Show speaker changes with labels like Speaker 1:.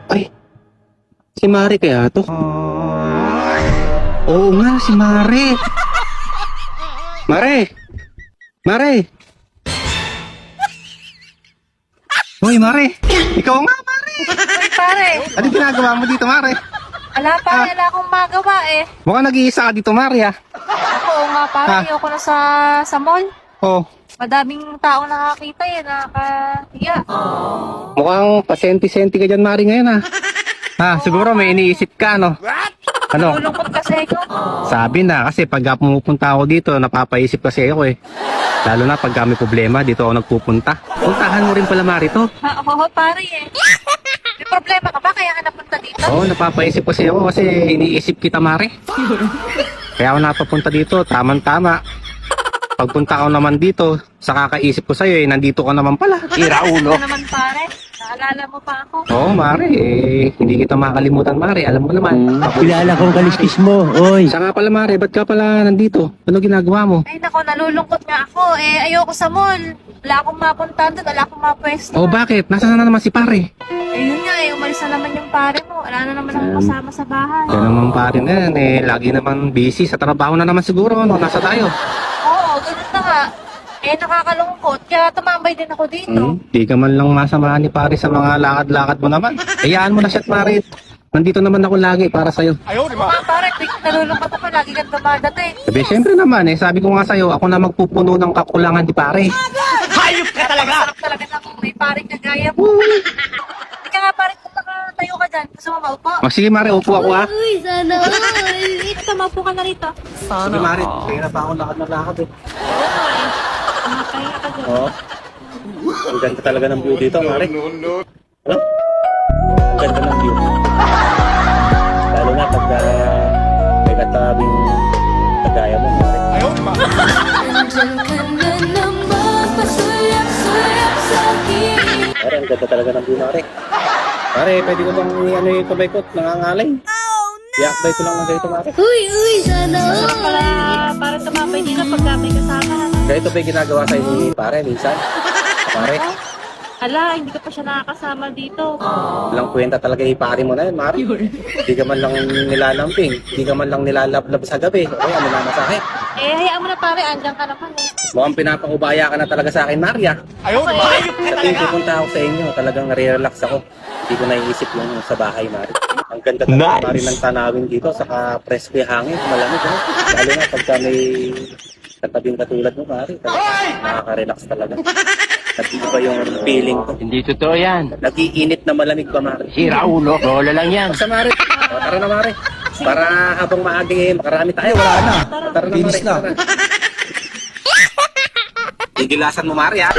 Speaker 1: Ay, si Mare kaya to? Oo nga, si Mare. Mare! Mare! Hoy, Mare! Ikaw nga, Mare!
Speaker 2: Uy, pare.
Speaker 1: Ano ginagawa mo dito, Mare?
Speaker 2: Ala, pare, wala akong magawa eh.
Speaker 1: Mukhang nag-iisa ka dito, Mare, ha?
Speaker 2: Ako nga, pare,
Speaker 1: Ah.
Speaker 2: ayoko na sa mall.
Speaker 1: Oh,
Speaker 2: Madaming tao nakakita eh, nakakahiya.
Speaker 1: mukhang pasenti-senti ka dyan, Mare, ngayon, ha? Siguro may iniisip ka, no? Ano?
Speaker 2: Nalulungkot kasi ako.
Speaker 1: Sabi na, kasi pag pumupunta ako dito, napapaisip kasi ako, eh. Lalo na pag may problema, dito ako nagpupunta. Puntahan mo rin pala, Mare, to.
Speaker 2: Oo, pare eh. May problema ka ba kaya ka napunta dito?
Speaker 1: Oo, napapaisip kasi ako kasi iniisip kita, Mare. Kaya ako napapunta dito, tamang-tama. Pagpunta ko naman dito, sa kakaisip ko sa'yo, nandito ka naman pala. Iraulo.
Speaker 2: Ano naman pare? Naalala mo pa ako?
Speaker 1: Oo, Mare, hindi kita makalimutan, Mare. Alam mo naman.
Speaker 3: Kilala kong kaliskis mo, oy.
Speaker 1: Siya nga pala, Mare, ba't ka pala nandito? Ano ginagawa mo?
Speaker 2: Ay nako, nalulungkot nga ako eh. Ayoko sa mall. Wala akong mapuntahan doon, wala akong mapwesto.
Speaker 1: Oh, bakit? Nasaan na naman si pare?
Speaker 2: Eh yun nga eh, umalis na naman yung pare mo. Wala na naman akong kasama sa bahay.
Speaker 1: Yan naman pare na yan, lagi naman busy. Sa trabaho na naman siguro, no? Nasa tayo.
Speaker 2: Oo, ganun na nga. Eh, nakakalungkot. Kaya tumambay din ako dito.
Speaker 1: Di ka man lang masamahan ni pare sa mga lakad-lakad mo naman. Hayaan mo na siya, pare. Nandito naman ako lagi para sa'yo.
Speaker 2: Oo nga, pare. Nalulungkot ako. Lagi kang dumadating.
Speaker 1: Sabi, syempre naman, sabi ko nga sa'yo, ako na magpupuno ng kakulangan ni pare.
Speaker 2: Hayop ka talaga! Sarap talaga na kung may paring kagaya mo. Hindi ka nga, pare. Kung nakatayo ka dyan, gusto mo maupo?
Speaker 1: O sige, Mare, upo ako, ha?
Speaker 4: Uy, sana all.
Speaker 2: Ito, maupo ka na rito.
Speaker 1: Sige, Mare, kaya na pa ako lakad na lakad, eh.
Speaker 2: Nakakahiya ka dyan.
Speaker 1: Oo. Ang ganda talaga ng view dito, Mare. Ano? Ang ganda ng view. Lalo na pag may katabing kagaya mo, Mare.
Speaker 4: Nandiyan ka na naman, pasulap-sulap sa akin.
Speaker 1: Mare, ang ganda talaga ng view, Mare. Mare, pwede ko bang yung kumaikot, nangangalay? I-akbay ko lang ng ganito, Mare.
Speaker 4: Uy, sana all.
Speaker 2: Para tumambay dito pagka may kasama.
Speaker 1: Ganito ba yung ginagawa sa'yo ni pare, minsan? Pare,
Speaker 2: Ala, hindi ko pa siya nakakasama dito.
Speaker 1: walang kwenta talaga yung pare mo na yun, Mare. Hindi ka man lang nilalamping, hindi ka man lang nilalablab sa gabi. Okay, ano naman sa akin?
Speaker 2: Eh, hayaan mo na pare, andyan ka naman eh.
Speaker 1: Mukhang pinapakubaya ka na talaga sa akin, Maria. Sa tuwing pupunta ako sa inyo, talagang nare-relax ako. Hindi ko naiisip yung sa bahay, Mari. Ang ganda talaga, Mari, ng tanawin dito, saka presko yung hangin, malamig, no? Lalo na pagka may katabing katulad mo, Mari. Nakaka-relax talaga. Nag-iba yung feeling ko.
Speaker 3: Hindi totoo yan.
Speaker 1: Nag-iinit na malamig pa, Mari.
Speaker 3: Sira ulo, bola lang yan.
Speaker 1: Basta, Mari. O, tara na, Mari. Para habang maaging makarami tayo. Wala na. Tara na, Mari. Tara. Gigilasan mo, Mari, ha?